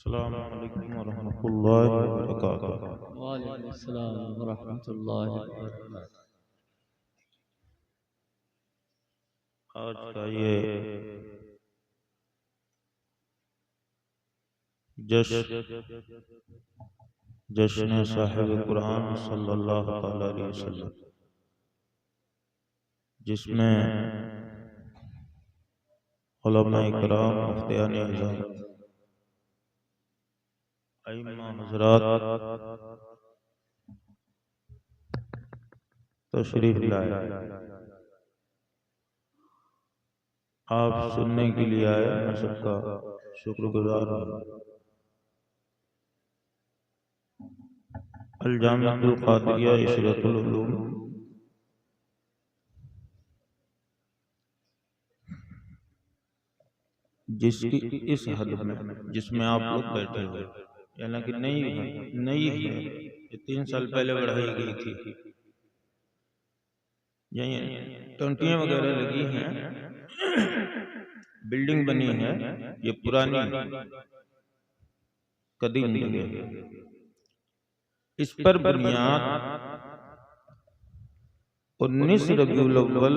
अस्सलामु अलैकुम वरहमतुल्लाहि वबरकातुहू। वालेकुम अस्सलाम वरहमतुल्लाहि वबरकातुहू। आज का ये जश्न साहिब कुरान सल्लल्लाहु तआला अलैहि वसल्लम, जिसमें उलमा इकराम, मुफ्तियान इज़ाम, अइम्मा हज़रात तशरीफ लाए, आप सुनने के लिए आए। मैं सबका शुक्रगुजार हूँ। अल जामिअतुल क़ादिरिया इशरतुल उलूम जिसकी इस हद में, जिसमें आप लोग बैठे हुए, यानी कि नई है, ये 3 साल पहले बढ़ाई गई थी। यही टंटियां वगैरह लगी हैं, बिल्डिंग बनी है, ये पुरानी कदीम जगह है। इस पर बुनियाद 19 रबीउल अव्वल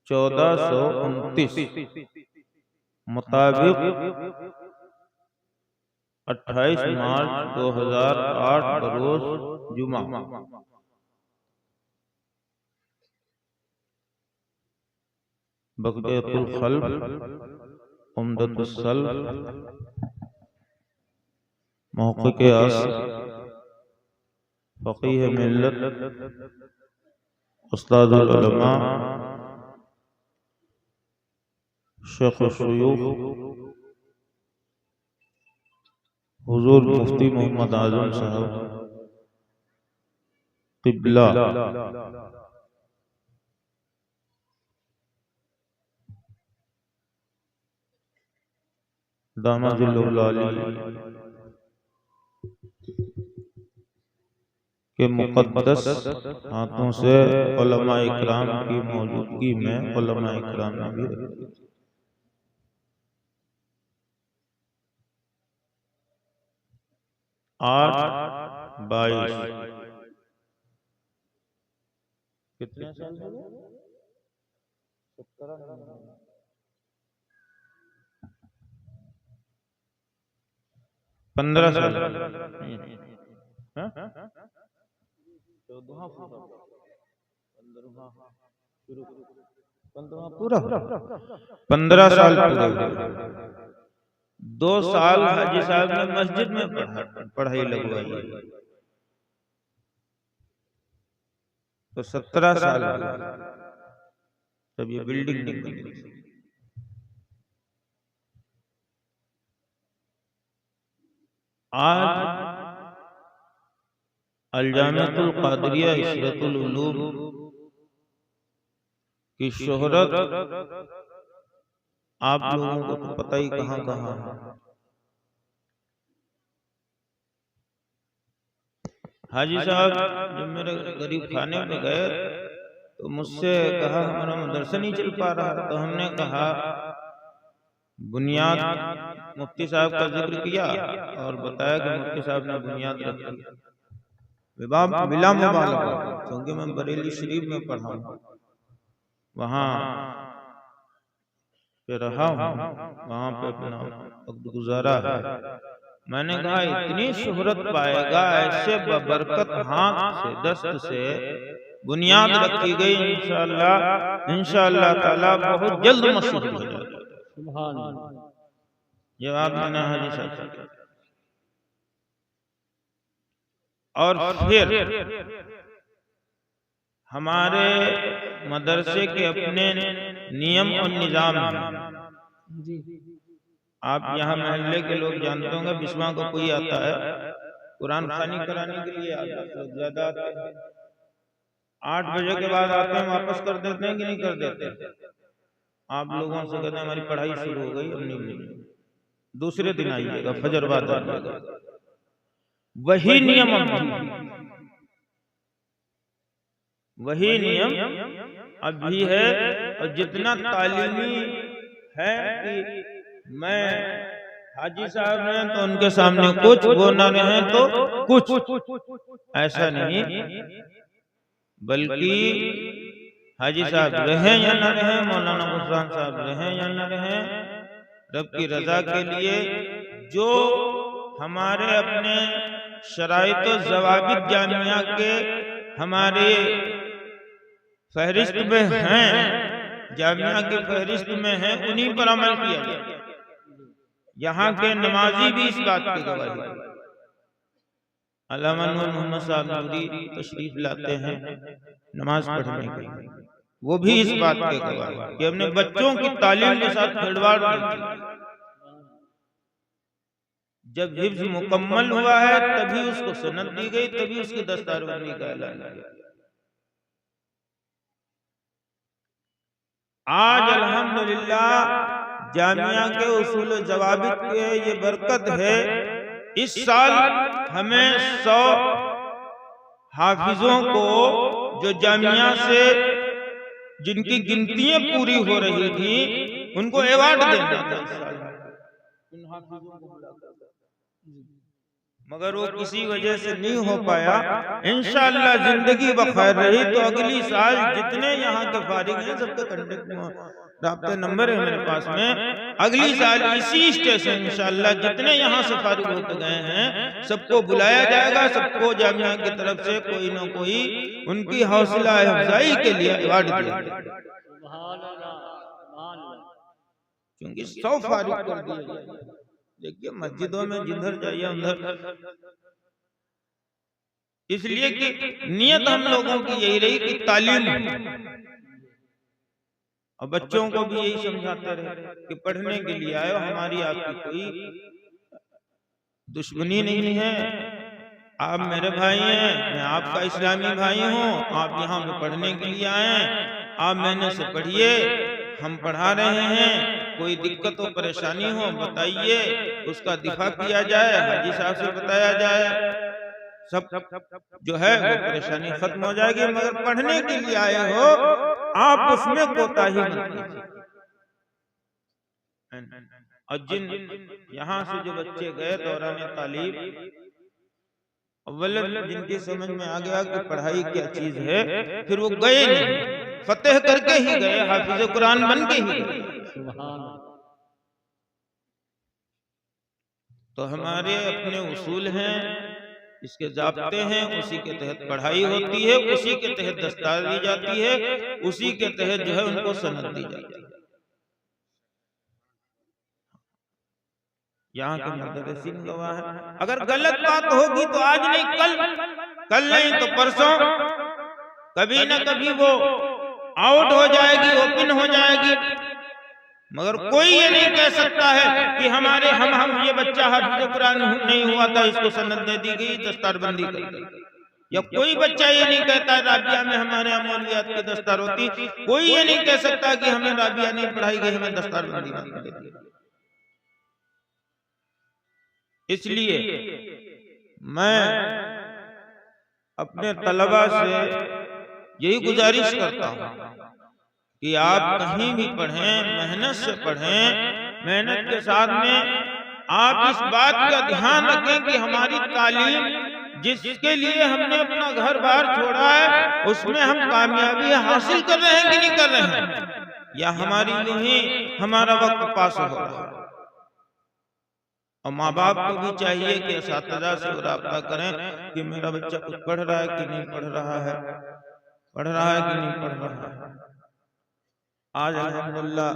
1429 मुताबिक 28 मार्च 2008 बरोज जुमा बक़ियतुल खल्फ़ उम्दतुस सल्फ़ मौक़िक़ अस्र फ़क़ीह मिल्लत उस्तादुल उलमा शेख़ुश शुयूख़ हुज़ूर मुफ्ती मोहम्मद आज़म साहब क़िबला दामदिल्लहुल आली के मुक़द्दस हाथों से उलमा इकराम की मौजूदगी में उलमा इकराम ने भी रखी। 8/22 कितने साल हो गए? 15 साल। 15 साल पूरे हुए। 2 साल हाजी साहब ने मस्जिद में पढ़ाई लगवाई, तो 17 साल तब ये बिल्डिंग नहीं बनी। आज अल जामिअतुल क़ादिरिया इशरतुल उलूम की शोहरत आप लोगों को तो पता ही कहाँ कहाँ है। हाजी साहब जब मेरे गरीब खाने पे गए तो मुझसे कहा हमारा मदरसा नहीं चल पा रहा, तो हमने कहा बुनियाद मुफ्ती साहब का जिक्र किया और बताया कि मुफ्ती साहब ने बुनियाद रखी। बिला मुबालगा, क्योंकि मैं बरेली शरीफ में पढ़ा हूँ, वहाँ पे रहा हूँ, वहाँ पे अपना वक्त गुजारा है। मैंने कहा इतनी शोहरत पाएगा, ऐसे बबरकत हाथ से दस्त से बुनियाद रखी गई, इंशाअल्लाह ताला बहुत जल्द मशहूर हो जाएगा। सुभान अल्लाह। ये बात मैंने हाजी साहब से की। और फिर हमारे मदरसे के अपने नियम और निजाम हैं। आप यहाँ मोहल्ले के लोग जानते होंगे, बिस्मा को कोई आता है कुरान खानी कराने के लिए, ज्यादा आते हैं, 8 बजे के बाद आते हैं, वापस कर देते हैं कि नहीं कर देते? आप लोगों से कहते हैं हमारी पढ़ाई शुरू हो गई, अब नहीं मिलेगी, दूसरे दिन आइएगा, फजर बाद आइएगा। वही नियम वही नियम अब भी है। और जितना तालीमी है कि मैं हाजी साहब हैं तो उनके सामने कुछ, वो न रहे तो कुछ, ऐसा नहीं, बल्कि हाजी साहब रहे या न रहे, मौलाना खुसरान साहब रहे या न रहे, रब की रजा के लिए जो हमारे अपने शराइत व ज़वाबित जामिया के हमारे फहरिस्त में हैं, जामिया की फहरिस्त में हैं, उन्हीं पर अमल किया जाए। यहाँ के नमाजी भी इस बात की गवाही, अल्लामा नूर मोहम्मद साहब नूरी तशरीफ लाते हैं नमाज पढ़ने के लिए, वो भी इस बात के गवाह कि हमने बच्चों की तालीम के साथ खिलवाड़ नहीं किया। जब हिफ्ज मुकम्मल हुआ है तभी उसको सनद दी गई, तभी उसकी दस्तारबंदी का ऐलान किया। आज अल्हम्दुलिल्लाह जामिया के उसूल ज़वाबित के ये बरकत है, इस साल हमें 100 हाफिजों को जो जामिया से जिनकी गिनतियां पूरी हो रही थी उनको अवार्ड देना था इस साल, उन हाफिजों को बुलाकर, मगर वो किसी वजह से नहीं हो पाया। इंशाअल्लाह जिंदगी बखैर रही तो अगली साल जितने यहाँ के फारिग हैं सबके कांटेक्ट राब्ता नंबर है मेरे पास में, अगली साल इसी स्टेशन इंशाअल्लाह जितने यहाँ से फारिग होकर गए हैं सबको बुलाया जाएगा, सबको जामिया की तरफ से कोई ना कोई उनकी हौसला अफजाई के लिए अवार्ड दिया जाएगा, क्योंकि 100 फारिग कर दिए जाएंगे। देखिए मस्जिदों में जिधर जाइए उधर, इसलिए कि नियत हम लोगों की यही रही कि तालीम, और बच्चों को भी यही समझाते रहे कि पढ़ने के लिए आए, हमारी आपकी कोई दुश्मनी नहीं है, आप मेरे भाई हैं, मैं आपका इस्लामी भाई हूँ, आप यहाँ पे पढ़ने के लिए आए, आप मेहनत से पढ़िए, हम पढ़ा रहे हैं, कोई दिक्कत हो परेशानी हो बताइए, उसका दिफा किया जाए, हाजी साहब से बताया जाए, सब जो है वो परेशानी खत्म हो जाएगी। मगर पढ़ने के लिए आए हो आप उसमें कोताही मत कीजिए। और जिन यहाँ से जो बच्चे गए दौरान तालीम, अव्वलन जिनकी समझ में आ गया कि पढ़ाई क्या चीज है, फिर वो गए नहीं, फतेह करके ही गए, हाफिज कुरान बन के ही गए। तो हमारे अपने उसूल हैं, इसके ज़ाब्ते हैं, उसी के तहत पढ़ाई होती है, उसी के तहत दस्तार दी जाती है, उसी के तहत जो है उनको सनद दी जाती है। यहाँ के मुदर्रिसीन गवाह है, अगर गलत बात होगी तो आज नहीं कल नहीं तो परसों, कभी ना कभी वो आउट हो जाएगी, ओपन हो जाएगी, मगर कोई ये नहीं कह सकता है कि हमारे हम ये बच्चा हाफिज कुरान नहीं हुआ था, इसको सनद दे दी गई, दस्तारबंदी कर दी, या कोई बच्चा ये नहीं कहता है राबिया में हमारे अमौलियात की दस्तार होती, कोई ये नहीं कह सकता कि हमें राबिया नहीं पढ़ाई गई, हमें दस्तारबंदी नहीं कर दी। इसलिए मैं अपने तलबा से यही गुजारिश करता हूँ कि आप कहीं भी पढ़ें, मेहनत से पढ़ें, मेहनत के साथ में आप इस बात का ध्यान रखें कि हमारी तालीम जिसके लिए हमने अपना घर बार छोड़ा है उसमें हम कामयाबी हासिल कर रहे हैं कि नहीं कर रहे हैं, या हमारी यही हमारा वक्त पास हो रहा है। और माँ बाप को भी चाहिए कि असातिज़ा से राब्ता करें कि मेरा बच्चा कुछ पढ़ रहा है कि नहीं पढ़ रहा है, पढ़ रहा है कि नहीं पढ़ रहा है। आज अल्हम्दुलिल्लाह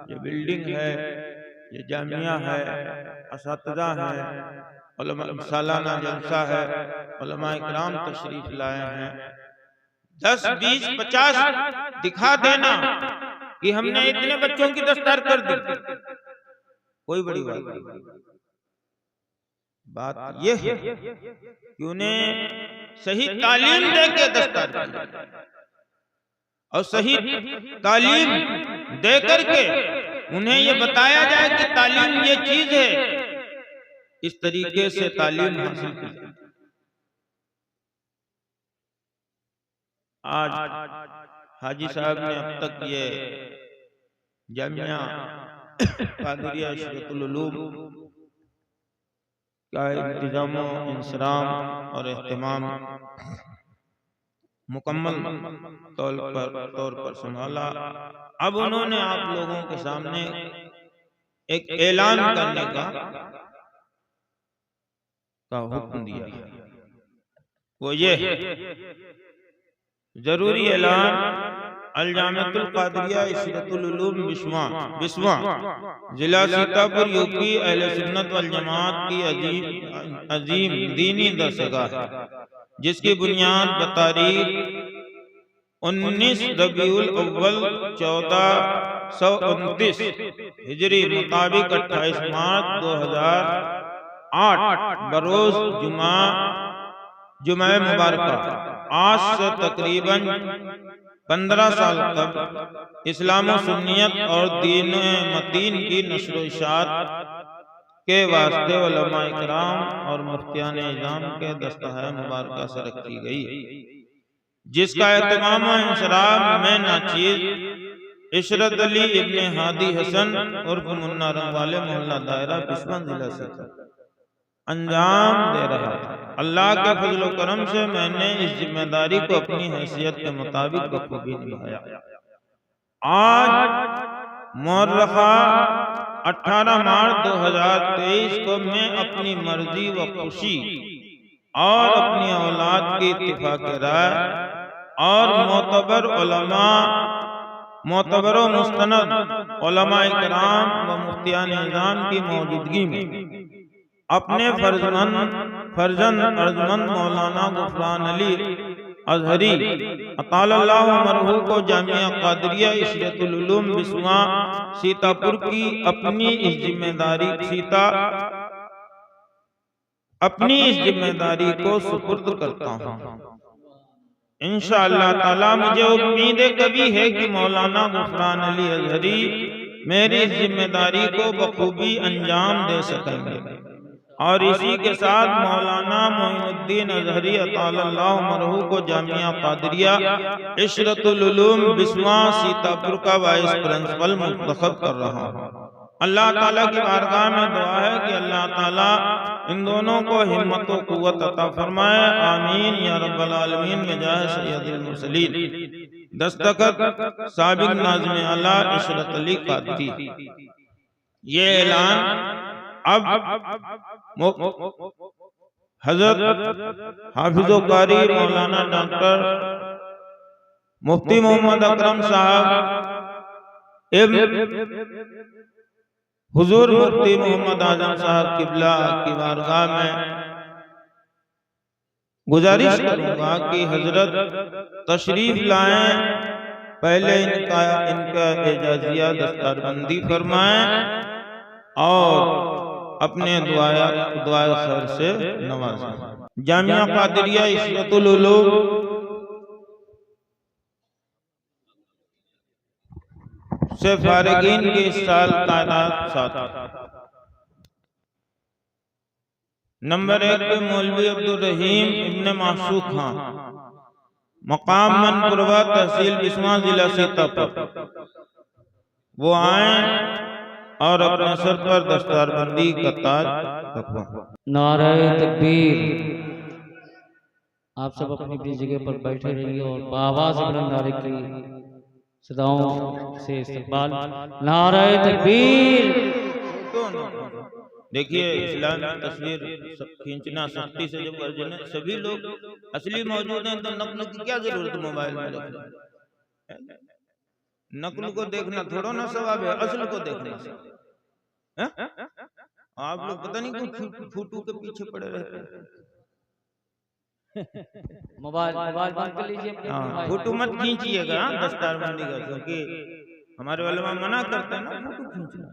ये बिल्डिंग है, ये जामिया है, असातिज़ा है, सालाना जलसा है, उलमा इकराम तशरीफ लाए हैं, 10, 20, 50 दिखा देना कि हमने इतने बच्चों की दस्तार कर दी, कोई बड़ी बात नहीं। बात ये है कि उन्हें सही तालीम दे के दस्तार की, और सही तालीम दे करके उन्हें ये बताया जाए कि तालीम ये चीज है, इस तरीके से तालीम हासिल की। आज हाजी साहब ने अब तक ये जामिया कादरिया शरीयतुल उलूम का इंतजाम इंसराम और एहतमाम मुकम्मल तौर पर संभाला। अब उन्होंने आप लोगों के सामने एक ऐलान करने का हुक्म दिया। वो ये जरूरी ऐलान अल-जामिअतुल कादरिया इशरतुल उलूम बिस्वा जिला सीतापुर यूपी अहले सुन्नत वल जमात की अजीम दीनी दरसगाह है, जिसकी बुनियाद बतारीख 19 रबीउल अव्वल 1429 हिजरी मुताबिक 28 मार्च 2008 बरोज जुमा मुबारक आज से तकरीबन 15 साल तक इस्लाम और सुन्नियत और दीन मतीन की नश्र इशात के वास्ते उलमा इकराम और मुफ्तियान इज़ाम के दस्तहाए मुबारक से रखी गई, जिसका एहतमाम इंसराम में नाचीज इशरत अली इब्ने हादी हसन उर्फ मुन्ना रंगवाले मोहल्ला दायरा बिस्वा जिला से अंजाम दे रहा था। अल्लाह के फजल करम से मैंने इस जिम्मेदारी को अपनी हैसियत के मुताबिक बखूबी निभाया। आज मुअर्रखा 18 मार्च 2023 को मैं अपनी मर्जी व खुशी और अपनी औलाद की इत्तिफाक राय और मोतबर मुस्तनद उलमा इकराम व मुफ्तियान इज़ाम की मौजूदगी में अपने फर्जंद अर्जमंद मौलाना गुफरान अली अजहरी अतालल्लाहु मरहू को जामिया कादरिया इशरतुल उलूम बिस्वा सीतापुर की अपनी इस जिम्मेदारी को सुपुर्द करता हूँ। इंशाअल्लाह ताला मुझे उम्मीद कभी है कि मौलाना गुफरान अली अजहरी मेरी इस जिम्मेदारी को बखूबी अंजाम दे सकेंगे और इसी के साथ मौलाना मोइनुद्दीन अजहरी अतालल्लाहु मरहू को जामिया कादरिया इशरतुल उलूम बिस्वा सीतापुर का वाइस प्रिंसिपल मुंतखब कर रहा हूँ। अल्लाह ताला की बारगाह में दुआ है कि अल्लाह ताला इन दोनों को हिम्मत व कुव्वत अता फरमाए। आमीन या रब्बल आलमीन में जाए सैयदुल मुरसलीन। दस्तखत साबिक नाज़िम आला इशरत अली कादरी। ये ऐलान अब हजरत हाफिज़ो कारी मौलाना डॉक्टर मुफ्ती मोहम्मद अकरम साहब हुजूर मुफ्ती मोहम्मद आजम साहब किबला की बारगाह में गुजारिश करूंगा कि हजरत तशरीफ लाएं, पहले इनका एजाजिया दस्तारबंदी फरमाएं और अपने दुआ खैर से नवाजें। जामिया कादरिया इशरतुल उलूम से फारिगीन के इस साल तादाद 7। नंबर 1 पे मौलवी अब्दुल रहीम इब्ने मासूक खां, मकाम मनपुरवा, तहसील बिस्वा, जिला सीतापुर। वो आए और अपने सर पर दस्तारबंदी का ताज रखवा। नारे तकबीर। आप सब अपनी अपनी जगह पर बैठे रहिए और आवाज बुलंद नारे की सदाओं से इस्तकबाल। नारे तकबीर। देखिए इस्लाम की तस्वीर खींचना सख्ती से जब वर्जन है, सभी लोग असली मौजूद हैं तो नकल की क्या जरूरत मोबाइल में रखने। नकल को देखना थोड़ा ना सवाब है, असल को देखना है। आप लोग पता नहीं क्यों फूटू के पीछे पड़े रहते हैं। मोबाइल बंद कर लीजिए। फोटो मत खींचिएगा दस्तारबंदी का, क्योंकि हमारे उलमा मना करते हैं ना फोटो खींचना।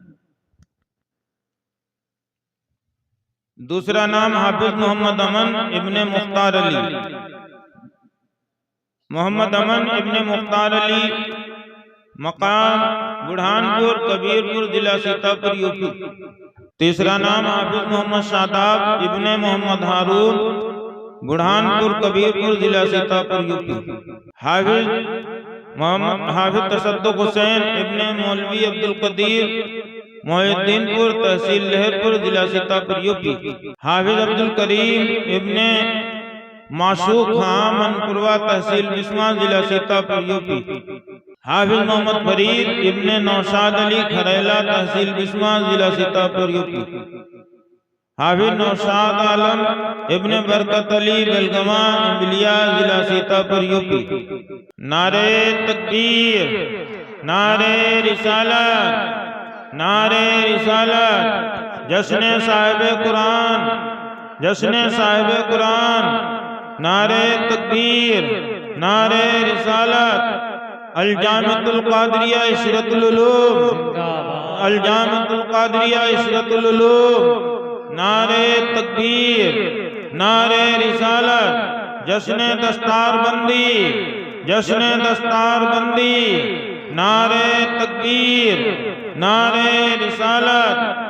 दूसरा नाम हाफिज मोहम्मद अमन इब्ने मुख्तार अली। मोहम्मद अमन इब्ने मुख्तार अली, मकाम बुढ़ानपुर, कबीरपुर, जिला सीतापुर, यूपी। तीसरा नाम हाफिज मोहम्मद शादाब इब्ने मोहम्मद हारून, बुढ़ानपुर, कबीरपुर, जिला सीतापुर, यूपी। हाफिज तसद्दुक हुसैन इब्ने मौलवी अब्दुल कदीर मोहिद्दीनपुर तहसील लहरपुर जिला सीतापुर यूपी। हाफिज अब्दुल करीम इब्ने माशूक खां मनपुरवा तहसील बिस्मा जिला सीतापुर यूपी। हाफिज मोहम्मद फरीद इब्ने नौशाद अली खरेला तहसील बिस्मा जिला सीतापुर यूपी। हाफिज नौशाद आलम इब्ने बरकत अली बेलगमा इमलिया जिला सीतापुर यूपी। नारे तकबीर, नारे रिसालत, नारे रिसालत। जश्न साहिब कुरान, जश्न साहिब कुरान। नारे तकबीर, नारे रिसालत। अल जामिअतुल कादरिया इशरतुल उलूम, अल जामिअतुल कादरिया इशरतुल उलूम। नारे तकबीर, नारे रिसालत। जश्न दस्तारबंदी, जश्न दस्तारबंदी। नारे तकबीर, नारे रिसालत।